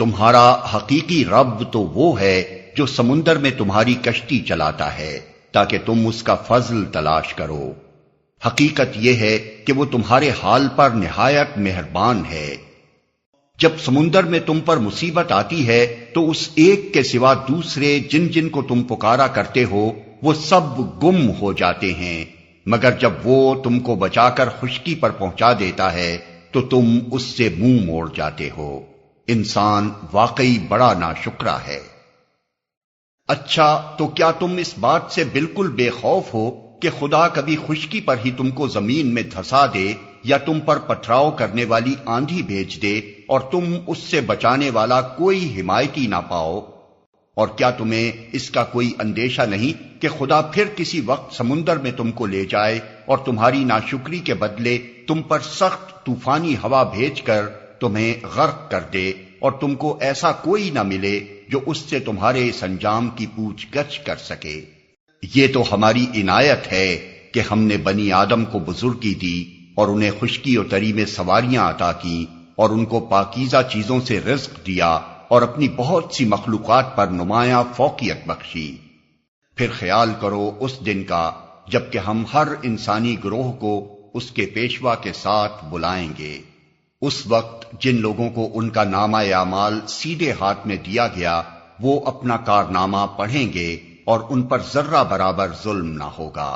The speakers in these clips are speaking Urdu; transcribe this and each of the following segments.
تمہارا حقیقی رب تو وہ ہے جو سمندر میں تمہاری کشتی چلاتا ہے تاکہ تم اس کا فضل تلاش کرو۔ حقیقت یہ ہے کہ وہ تمہارے حال پر نہایت مہربان ہے۔ جب سمندر میں تم پر مصیبت آتی ہے تو اس ایک کے سوا دوسرے جن جن کو تم پکارا کرتے ہو وہ سب گم ہو جاتے ہیں، مگر جب وہ تم کو بچا کر خشکی پر پہنچا دیتا ہے تو تم اس سے منہ موڑ جاتے ہو۔ انسان واقعی بڑا ناشکرا ہے۔ اچھا تو کیا تم اس بات سے بالکل بے خوف ہو کہ خدا کبھی خشکی پر ہی تم کو زمین میں دھسا دے یا تم پر پتھراؤ کرنے والی آندھی بھیج دے اور تم اس سے بچانے والا کوئی حمایتی نہ پاؤ؟ اور کیا تمہیں اس کا کوئی اندیشہ نہیں کہ خدا پھر کسی وقت سمندر میں تم کو لے جائے اور تمہاری ناشکری کے بدلے تم پر سخت طوفانی ہوا بھیج کر تمہیں غرق کر دے اور تم کو ایسا کوئی نہ ملے جو اس سے تمہارے اس انجام کی پوچھ گچھ کر سکے؟ یہ تو ہماری عنایت ہے کہ ہم نے بنی آدم کو بزرگی دی اور انہیں خشکی و تری میں سواریاں عطا کی اور ان کو پاکیزہ چیزوں سے رزق دیا اور اپنی بہت سی مخلوقات پر نمایاں فوقیت بخشی۔ پھر خیال کرو اس دن کا جب کہ ہم ہر انسانی گروہ کو اس کے پیشوا کے ساتھ بلائیں گے۔ اس وقت جن لوگوں کو ان کا نامہ اعمال سیدھے ہاتھ میں دیا گیا وہ اپنا کارنامہ پڑھیں گے اور ان پر ذرہ برابر ظلم نہ ہوگا،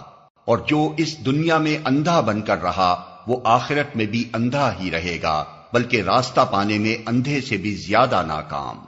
اور جو اس دنیا میں اندھا بن کر رہا وہ آخرت میں بھی اندھا ہی رہے گا، بلکہ راستہ پانے میں اندھے سے بھی زیادہ ناکام۔